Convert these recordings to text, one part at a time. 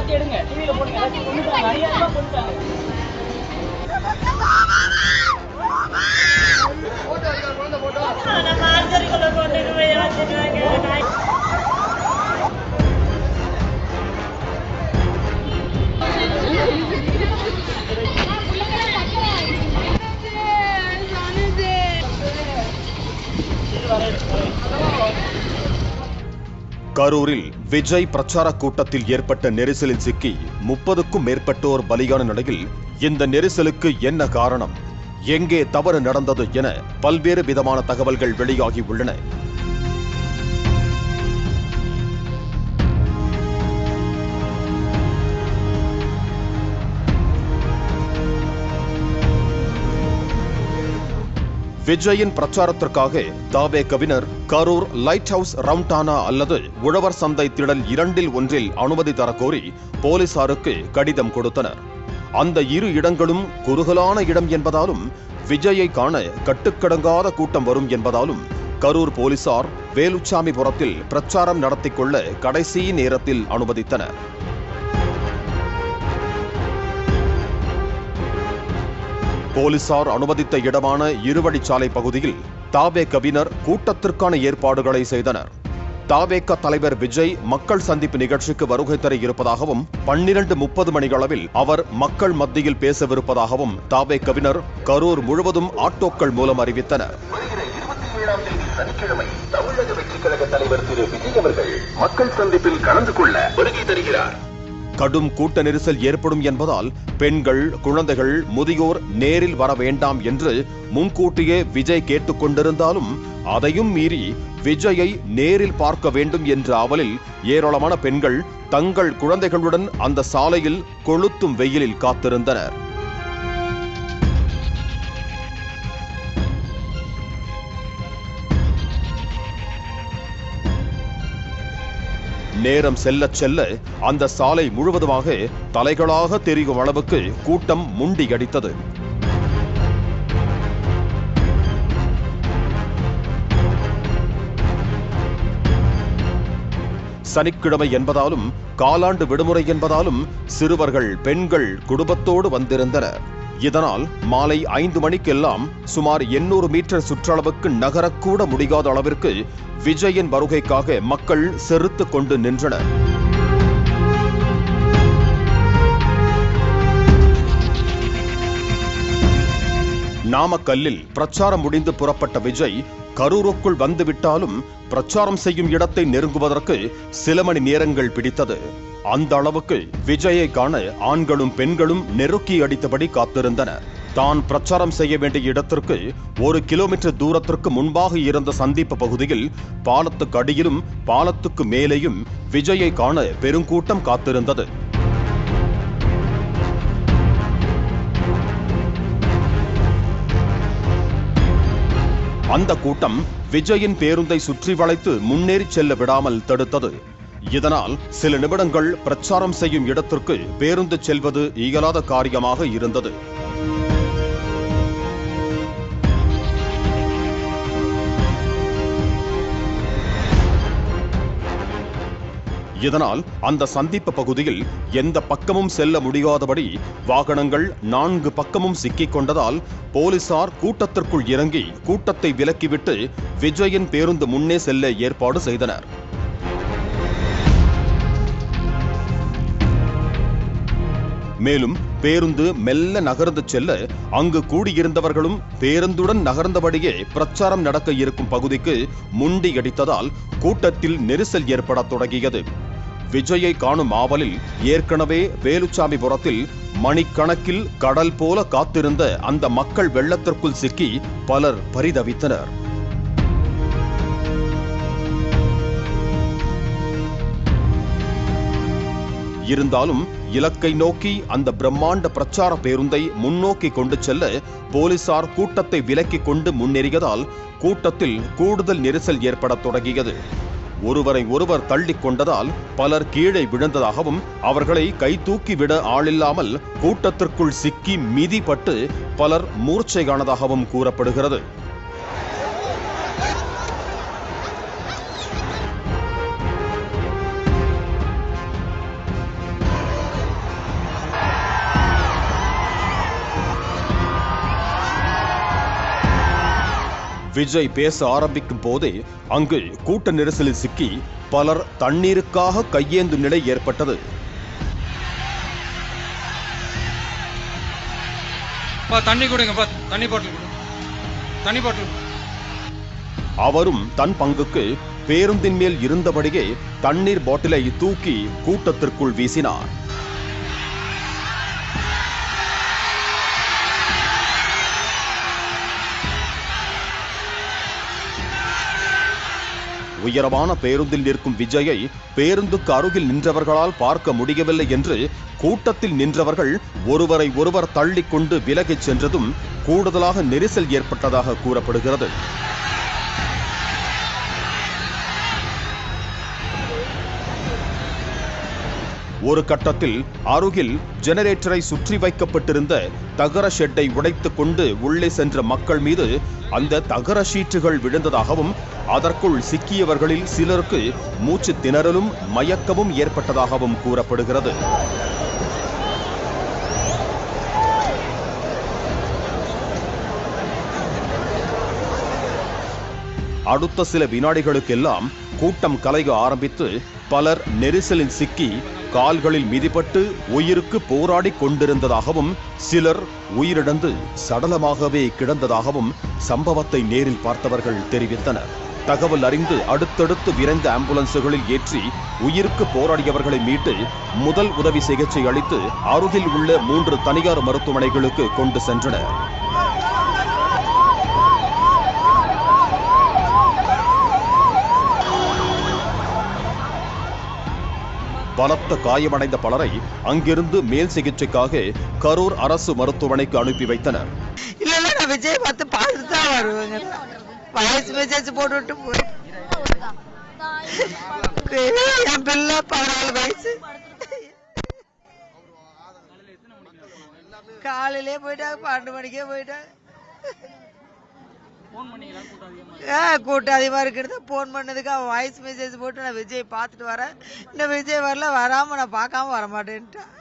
எல்லாத்தையும் எடுங்க, டிவியில போடுங்க, எல்லாத்தையும் கொண்டுட்டாங்க, அநியாயமா கொண்டுட்டாங்க. கரூரில் விஜய் பிரச்சார கூட்டத்தில் ஏற்பட்ட நெரிசலில் சிக்கி 30க்கும் மேற்பட்டோர் பலியான நிலையில் இந்த நெரிசலுக்கு என்ன காரணம், எங்கே தவறு நடந்தது என பல்வேறு விதமான தகவல்கள் வெளியாகி உள்ளன. விஜயின் பிரச்சாரத்திற்காக தவேகவினர் கரூர் லைட் ஹவுஸ் ரவுண்டானா அல்லது உழவர் சந்தை திடல் 2இல் 1இல் அனுமதி தரக்கோரி போலீசாருக்கு கடிதம் கொடுத்தனர். அந்த இரு இடங்களும் குறுகலான இடம் என்பதாலும் விஜயை காண கட்டுக்கடங்காத கூட்டம் வரும் என்பதாலும் கரூர் போலீசார் வேலுச்சாமிபுரத்தில் பிரச்சாரம் நடத்திக் கொள்ள கடைசி நேரத்தில் அனுமதித்தனர். போலீசார் அனுமதித்த இடமான இருவழிச்சாலை பகுதியில் தவேகவினர் கூட்டத்திற்கான ஏற்பாடுகளை செய்தனர். தவேக தலைவர் விஜய் மக்கள் சந்திப்பு நிகழ்ச்சிக்கு வருகை தர இருப்பதாகவும் 12:30 மணியளவில் அவர் மக்கள் மத்தியில் பேசவிருப்பதாகவும் தவேகவினர் கரூர் முழுவதும் ஆட்டோக்கள் மூலம் அறிவித்தனர். சனிக்கிழமை தமிழக வெற்றிக் கழக தலைவர் திரு விஜய் அவர்கள் மக்கள் சந்திப்பில் கலந்து கொள்ள வருகை தருகிறார். கடும் கூட்ட நெரிசல் ஏற்படும் என்பதால் பெண்கள், குழந்தைகள், முதியோர் நேரில் வர வேண்டாம் என்று முன்கூட்டியே விஜய் கேட்டுக் கொண்டிருந்தாலும் அதையும் மீறி விஜயை நேரில் பார்க்க வேண்டும் என்ற ஆவலில் ஏராளமான பெண்கள் தங்கள் குழந்தைகளுடன் அந்த சாலையில் கொளுத்தும் வெயிலில் காத்திருந்தனர். நேரம் செல்ல செல்ல அந்த சாலை முழுவதுமாக தலைகளாக தெரியும் அளவுக்கு கூட்டம் முண்டியடித்தது. சனிக்கிழமை என்பதாலும் காலாண்டு விடுமுறை என்பதாலும் சிறுவர்கள், பெண்கள் குடும்பத்தோடு வந்திருந்தனர். இதனால் மாலை 5 மணிக்கெல்லாம் சுமார் 800 மீட்டர் சுற்றளவுக்கு நகரக்கூட முடியாத அளவிற்கு விஜயின் வருகைக்காக மக்கள் செருத்து கொண்டு நின்றனர். நாமக்கல்லில் பிரச்சாரம் முடிந்து புறப்பட்ட விஜய் கரூருக்குள் வந்துவிட்டாலும் பிரச்சாரம் செய்யும் இடத்தை நெருங்குவதற்கு சில மணி நேரங்கள் பிடித்தது. அந்த அளவுக்கு விஜயை காண ஆண்களும் பெண்களும் நெருக்கி அடித்தபடி காத்திருந்தனர். தான் பிரச்சாரம் செய்ய வேண்டிய இடத்திற்கு 1 கிலோமீட்டர் தூரத்திற்கு முன்பாக இருந்த சந்திப்பு பகுதியில் பாலத்துக்கு அடியிலும் பாலத்துக்கு மேலேயும் விஜயை காண பெருங்கூட்டம் காத்திருந்தது. அந்த கூட்டம் விஜயின் பேருந்தை சுற்றி வளைத்து முன்னேறி செல்ல விடாமல் தடுத்தது. இதனால் சில நிமிடங்கள் பிரச்சாரம் செய்யும் இடத்திற்கு பேருந்து செல்வது இயலாத காரியமாக இருந்தது. இதனால் அந்த சந்திப்பு பகுதியில் எந்த பக்கமும் செல்ல முடியாதபடி வாகனங்கள் 4 பக்கமும் சிக்கிக் கொண்டதால் போலீசார் கூட்டத்திற்குள் இறங்கி கூட்டத்தை விலக்கிவிட்டு விஜயின் பேருந்து முன்னே செல்ல ஏற்பாடு செய்தனர். மேலும் பேருந்து மெல்ல நகர்ந்து செல்ல அங்கு கூடியிருந்தவர்களும் பேருந்துடன் நகர்ந்தபடியே பிரச்சாரம் நடக்க இருக்கும் பகுதிக்கு முண்டியடித்ததால் கூட்டத்தில் நெரிசல் ஏற்பட தொடங்கியது. விஜயை காணும் ஆவலில் ஏற்கனவே வேலுச்சாமிபுரத்தில் மணிக்கணக்கில் கடல் போல காத்திருந்த அந்த மக்கள் வெள்ளத்திற்குள் சிக்கி பலர் பரிதவித்தனர். இருந்தாலும் இலக்கை நோக்கி அந்த பிரம்மாண்ட பிரச்சார பேருந்தை முன்னோக்கி கொண்டு செல்ல போலீசார் கூட்டத்தை விலக்கிக் கொண்டு முன்னேறியதால் கூட்டத்தில் கூடுதல் நெரிசல் ஏற்பட தொடங்கியது. ஒருவரை ஒருவர் தள்ளிக் கொண்டதால் பலர் கீழே விழுந்ததாகவும் அவர்களை கை தூக்கி விட ஆளில்லாமல் கூட்டத்திற்குள் சிக்கி மிதிப்பட்டு பலர் மூர்ச்சையானதாகவும் கூறப்படுகிறது. விஜய் பேச ஆரம்பிக்கும் போதே அங்கு கூட்ட நெரிசலில் சிக்கி பலர் தண்ணீருக்காக கையேந்தும் நிலை ஏற்பட்டது. தண்ணி கொடுங்க, தண்ணி பாட்டில். அவரும் தன் பங்குக்கு பேருந்தின் மேல் இருந்தபடியே தண்ணீர் பாட்டிலை தூக்கி கூட்டத்திற்குள் வீசினார். உயரமான பேருந்தில் நிற்கும் விஜயை பேருந்துக்கு அருகில் நின்றவர்களால் பார்க்க முடியவில்லை என்று கூட்டத்தில் நின்றவர்கள் ஒருவரை ஒருவர் தள்ளிக்கொண்டு விலகிச் சென்றதும் கூடுதலாக நெரிசல் ஏற்பட்டதாக கூறப்படுகிறது. ஒரு கட்டத்தில் அருகில் ஜெனரேட்டரை சுற்றி வைக்கப்பட்டிருந்த தகர ஷெட்டை உடைத்துக் கொண்டு உள்ளே சென்ற மக்கள் மீது அந்த தகர ஷீட்டுகள் விழுந்ததாகவும் அதற்குள் சிக்கியவர்களில் சிலருக்கு மூச்சு திணறலும் மயக்கமும் ஏற்பட்டதாகவும் கூறப்படுகிறது. அடுத்த சில வினாடிகளுக்கெல்லாம் கூட்டம் கலைய ஆரம்பித்து பலர் நெரிசலில் சிக்கி கால்களில் மிதிப்பட்டு உயிருக்கு போராடி கொண்டிருந்ததாகவும் சிலர் உயிரிழந்து சடலமாகவே கிடந்ததாகவும் சம்பவத்தை நேரில் பார்த்தவர்கள் தெரிவித்தனர். தகவல் அறிந்து அடுத்தடுத்து விரைந்த ஆம்புலன்ஸுகளில் ஏற்றி உயிருக்கு போராடியவர்களை மீட்டு முதல் உதவி சிகிச்சை அளித்து அருகில் உள்ள 3 தனியார் மருத்துவமனைகளுக்கு கொண்டு சென்றனர். பலத்த காயமடைந்த பலரை அங்கிருந்து மேல் சிகிச்சைக்காக கரூர் அரசு மருத்துவமனைக்கு அனுப்பி வைத்தனர். விஜய் பார்த்து பார்த்து தான் வருவாங்க. வயசு மெசேஜ் போட்டு என் பிள்ளை 14 வயசு காலையிலே போயிட்டாங்க, 12 மணிக்கே போயிட்டாங்க. கூட்டம் அதிகமா இருக்கிறது போன் பண்ணதுக்கு அவன் வாய்ஸ் மெசேஜ் போட்டு நான் விஜய் பார்த்துட்டு வரேன், இந்த விஜய் வரல, வராம நான் பார்க்காம வரமாட்டேன்ட்டான்.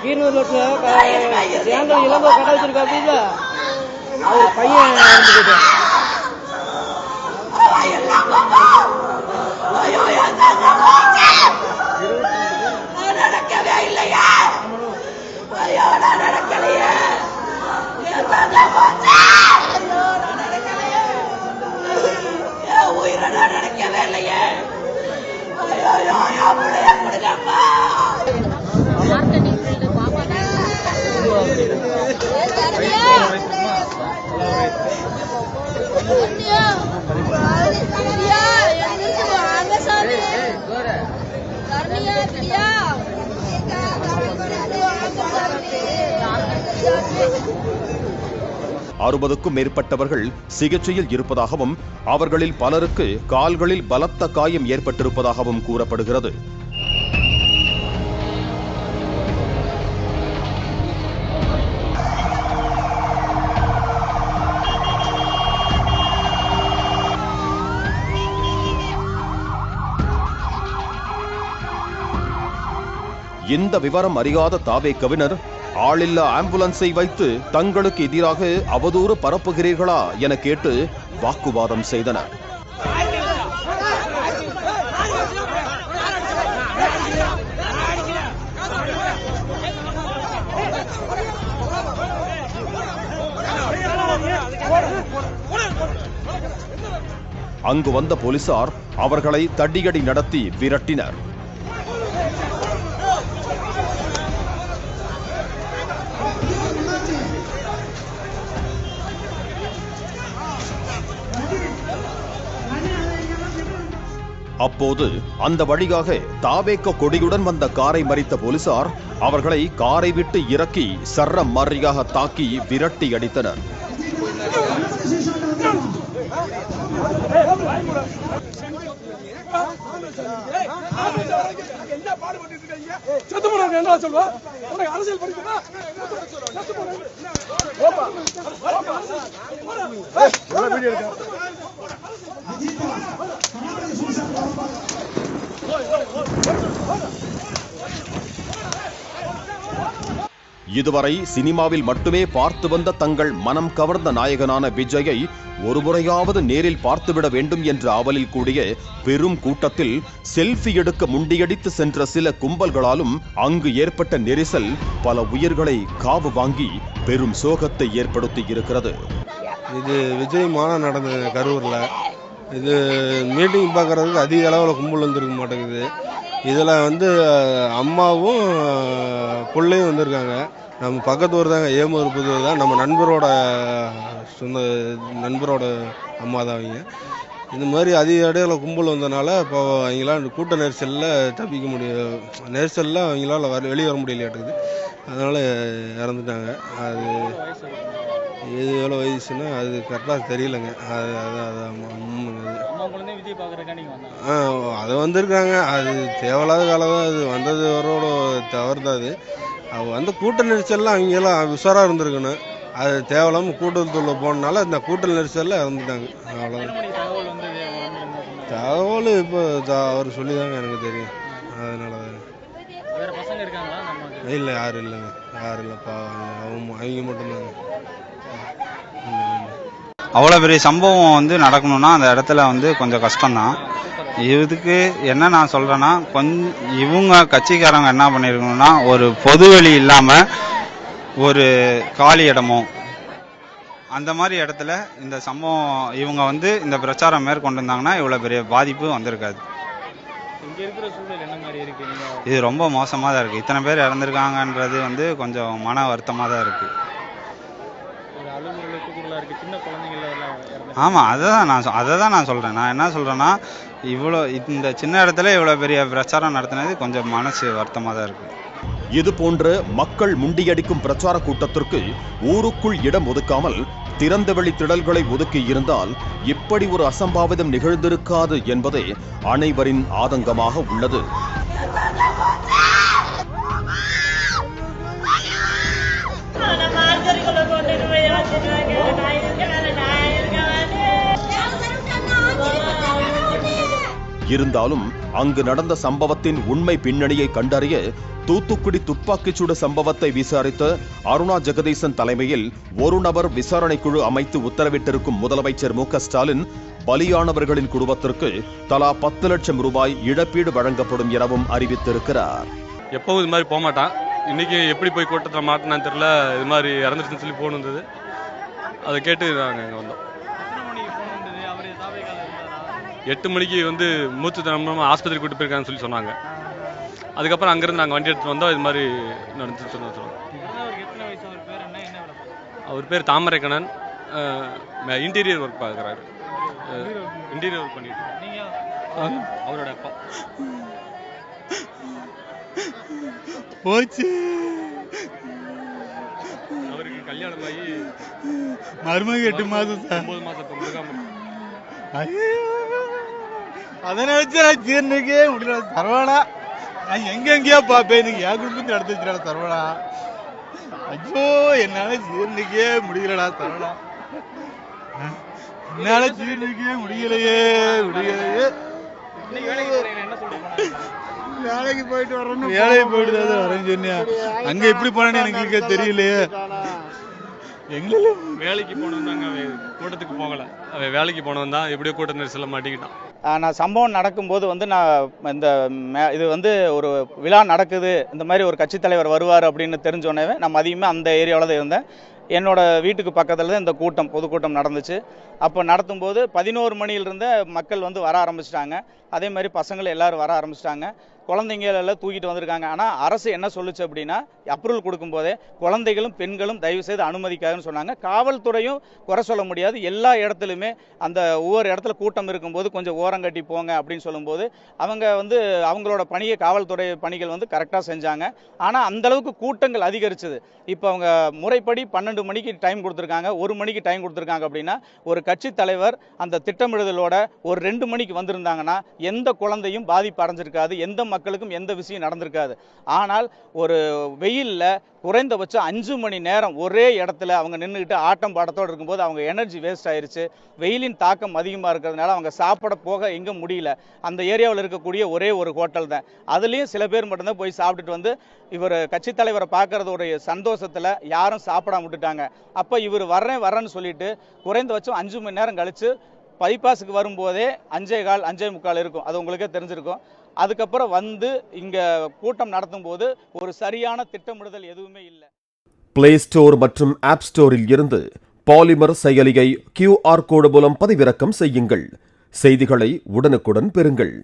கீரூர் ரோட்ல இளங்கோ கடை வச்சிருக்கா அப்படிங்களா, அவர் பையன் நடக்கவே இல்லையா, நடக்கலையே, உயிரோட நடக்கவே இல்லையே, அறுபதுக்கும் மேற்பட்டவர்கள் சிகிச்சையில் இருப்பதாகவும் அவர்களில் பலருக்கு கால்களில் பலத்த காயம் ஏற்பட்டிருப்பதாகவும் கூறப்படுகிறது. இந்த விவரம் அறியாத தாவேகவினர் ஆளில்லா ஆம்புலன்ஸை வைத்து தங்களுக்கு எதிராக அவதூறு பரப்புகிறீர்களா என கேட்டு வாக்குவாதம் செய்தனர். அங்கு வந்த போலீசார் அவர்களை தடியடி நடத்தி விரட்டினர். அப்போது அந்த வழியாக தாவேக்க கொடியுடன் வந்த காரை மறித்த போலீசார் அவர்களை காரை விட்டு இறக்கி சர்ரம் மாறியாக தாக்கி விரட்டி அடித்தனர். இதுவரை சினிமாவில் மட்டுமே பார்த்து வந்த தங்கள் மனம் கவர்ந்த நாயகனான விஜயை ஒருமுறையாவது நேரில் பார்த்துவிட வேண்டும் என்ற ஆவலில் கூடிய பெரும் கூட்டத்தில் செல்ஃபி எடுக்க முண்டியடித்து சென்ற சில கும்பல்களாலும் அங்கு ஏற்பட்ட நெரிசல் பல உயிர்களை காவு வாங்கி பெரும் சோகத்தை ஏற்படுத்தி இருக்கிறது. இது விஜய் மாநாடு நடந்தது கரூரில். இது மீட்டிங் பார்க்கறதுக்கு அதிக அளவில் கும்பல் வந்துருக்க மாட்டேங்குது. இதில் அம்மாவும் பிள்ளையும் வந்திருக்காங்க. நம்ம பக்கத்து ஊர் தாங்க, ஏமூர் புதூர் தான். நம்ம நண்பரோட அம்மா தான் அவங்க. இந்த மாதிரி அதிக இடையில கும்பல் வந்தனால இப்போ அவங்களாம் கூட்ட நெரிசலில் தப்பிக்க முடியும், நெரிசலில் அவங்களால வெளியே வர முடியலையாட்டுக்குது. அதனால் இறந்துட்டாங்க. அது இது எவ்வளோ வயசுன்னா அது கரெக்டாக தெரியலைங்க. அது வந்திருக்காங்க. அது தேவையில்லாத வேலை தான். அது வந்தது அவரோட தவறு தான். அது கூட்ட நெரிசல்லாம் அவங்கெல்லாம் உஷாராக இருந்திருக்கணும். அது தேவையில்லாமல் கூட்டத்துக்குள்ள போனனால இந்த கூட்ட நெரிசலில் இறந்துட்டாங்க. அவ்வளோதான் தகவல். இப்போ அவர் சொல்லி தாங்க எனக்கு தெரியும். அதனால இல்லை, யாரும் இல்லைங்க, யாரும் இல்லைப்பா. அவங்க மட்டும்தாங்க. அவ்வளோ பெரிய சம்பவம் நடக்கணும்னா அந்த இடத்துல கொஞ்சம் கஷ்டம்தான். இதுக்கு என்ன நான் சொல்கிறேன்னா, இவங்க கட்சிக்காரங்க என்ன பண்ணியிருக்கணும்னா, ஒரு பொதுவெளி இல்லாமல் ஒரு காலி இடமோ அந்த மாதிரி இடத்துல இந்த சம்பவம் இவங்க இந்த பிரச்சாரம் மேற்கொண்டு இருந்தாங்கன்னா இவ்வளோ பெரிய பாதிப்பு வந்திருக்காது. இது ரொம்ப மோசமாக தான் இருக்குது. இத்தனை பேர் இறந்துருக்காங்கன்றது கொஞ்சம் மன வருத்தமாக தான் இருக்குது. ஆமாம், அதை தான் நான் சொல்கிறேன். நான் என்ன சொல்கிறேன்னா, இந்த சின்ன இடத்துல இவ்வளோ பெரிய பிரச்சாரம் நடத்தினது கொஞ்சம் மனசு வருத்தமாக தான் இருக்குது. இது போன்ற மக்கள் முண்டியடிக்கும் பிரச்சார கூட்டத்திற்கு ஊருக்குள் இடம் ஒதுக்காமல் திறந்தவெளி திடல்களை ஒதுக்கி இருந்தால் இப்படி ஒரு அசம்பாவிதம் நிகழ்ந்திருக்காது என்பதே அனைவரின் ஆதங்கமாக உள்ளது. இருந்தாலும் அங்கு நடந்த சம்பவத்தின் உண்மை பின்னணியை கண்டறிய தூத்துக்குடி துப்பாக்கிச்சூடு சம்பவத்தை விசாரித்த அருணா ஜெகதீசன் தலைமையில் ஒரு நபர் விசாரணை குழு அமைத்து உத்தரவிட்டிருக்கும் முதலமைச்சர் மு க ஸ்டாலின் பலியானவர்களின் குடும்பத்திற்கு தலா 10 லட்சம் ரூபாய் இழப்பீடு வழங்கப்படும் எனவும் அறிவித்திருக்கிறார். எப்பவும் இது மாதிரி போக மாட்டான். இன்னைக்கு எப்படி போய் கூட்டத்தில் மாட்டினான்னு தெரியல. இது மாதிரி இறந்துருச்சுன்னு சொல்லி போன் வந்தது. அதை கேட்டு நாங்கள் இங்கே வந்தோம். 8 மணிக்கு மூச்சு தினமும் ஆஸ்பத்திரி கூட்டு போயிருக்காங்கன்னு சொல்லி சொன்னாங்க. அதுக்கப்புறம் அங்கேருந்து நாங்கள் வண்டி எடுத்துகிட்டு வந்தோம். இது மாதிரி நடந்துச்சு சொன்னோம். அவர் பேர் தாமரைக்கண்ணன். இன்டீரியர் ஒர்க் பார்க்குறாரு. இன்டீரியர் ஒர்க் பண்ணிட்டு அவரோட அப்பா போச்சு. அவருக்கு கல்யாணம் ஆகி மருமக 8 மாதம் 9 மாதம் இப்போ முழுகாம. அதை நினைச்சு நான் ஜீர்ணிக்கே முடியல சரவணா. நான் எங்கெங்கேயோ பார்ப்பேன். நீங்க என் குடும்பத்தை நடத்தி வச்சுடா சரவணா. ஐயோ, என்னால ஜீர்ணிக்கே முடியலடா சரவணா. என்னால ஜீர்ணிக்கே முடியலையே. வேலைக்கு போயிட்டு வரணும். வேலைக்கு போயிட்டு தான் வரேன்னு சொன்னியா? அங்க எப்படி போனேன்னு எனக்கு தெரியலையே. வேலைக்கு போனோம் தாங்க, கூட்டத்துக்கு போகலை. அவன் வேலைக்கு போனவன் தான் எப்படியோ கூட்ட நெரிசலில் மாட்டிக்கிட்டான். நான் சம்பவம் நடக்கும்போது நான் இது ஒரு விழா நடக்குது, இந்த மாதிரி ஒரு கட்சி தலைவர் வருவார் அப்படின்னு தெரிஞ்சோடனே நான் மதியமே அந்த ஏரியாவில் தான் இருந்தேன். என்னோட வீட்டுக்கு பக்கத்தில் தான் இந்த பொதுக்கூட்டம் நடந்துச்சு. அப்போ நடத்தும்போது 11 மணியிலிருந்து மக்கள் வர ஆரம்பிச்சிட்டாங்க. அதே மாதிரி பசங்கள் எல்லாரும் வர ஆரம்பிச்சிட்டாங்க. குழந்தைங்கள தூக்கிட்டு வந்திருக்காங்க. ஆனால் அரசு என்ன சொல்லுச்சு அப்படின்னா, அப்ரூவல் கொடுக்கும்போதே குழந்தைகளும் பெண்களும் தயவு செய்து அனுமதிக்காதுன்னு சொன்னாங்க. காவல்துறையும் குறை சொல்ல முடியாது. எல்லா இடத்துலையுமே அந்த ஒவ்வொரு இடத்துல கூட்டம் இருக்கும்போது கொஞ்சம் ஓரங்கட்டி போங்க அப்படின்னு சொல்லும்போது அவங்க அவங்களோட பணியை காவல்துறை பணிகள் கரெக்டாக செஞ்சாங்க. ஆனால் அந்த அளவுக்கு கூட்டங்கள் அதிகரிச்சது. இப்போ அவங்க முறைப்படி 12 மணிக்கு டைம் கொடுத்துருக்காங்க, 1 மணிக்கு டைம் கொடுத்துருக்காங்க அப்படின்னா ஒரு கட்சி தலைவர் அந்த திட்டமிடுதலோட ஒரு 2 மணிக்கு வந்திருந்தாங்கன்னா எந்த குழந்தையும் பாதிப்பு அடைஞ்சிருக்காது, எந்த மக்களுக்கும் எந்த விஷயம் நடந்திருக்காது. ஆனால் ஒரு வெயிலில் குறைந்தபட்சம் 5 மணி நேரம் ஒரே இடத்துல அவங்க நின்றுக்கிட்டு ஆட்டம் பாடத்தோடு இருக்கும்போது அவங்க எனர்ஜி வேஸ்ட் ஆயிருச்சு. வெயிலின் தாக்கம் அதிகமாக இருக்கிறதுனால அவங்க சாப்பிட போக எங்கே முடியல. அந்த ஏரியாவில் இருக்கக்கூடிய ஒரே ஒரு ஹோட்டல் தான். அதுலேயும் சில பேர் மட்டும்தான் போய் சாப்பிட்டுட்டு இவர் கட்சித் தலைவரை பார்க்கறதோடைய சந்தோஷத்தில் யாரும் சாப்பிடாம விட்டுட்டாங்க. அப்போ இவர் வர்றேன்னு சொல்லிட்டு குறைந்தபட்சம் 5 மணி நேரம் கழித்து பைபாஸுக்கு வரும்போதே 5:15 5:45 இருக்கும். அது உங்களுக்கே தெரிஞ்சிருக்கும். அதுக்கப்புறம் இங்கே கூட்டம் நடத்தும் போது ஒரு சரியான திட்டமிடுதல் எதுவுமே இல்லை. பிளே ஸ்டோர் மற்றும் ஆப் ஸ்டோரில் இருந்து பாலிமர் செயலியை QR கோடு மூலம் பதிவிறக்கம் செய்யுங்கள். செய்திகளை உடனுக்குடன் பெறுங்கள்.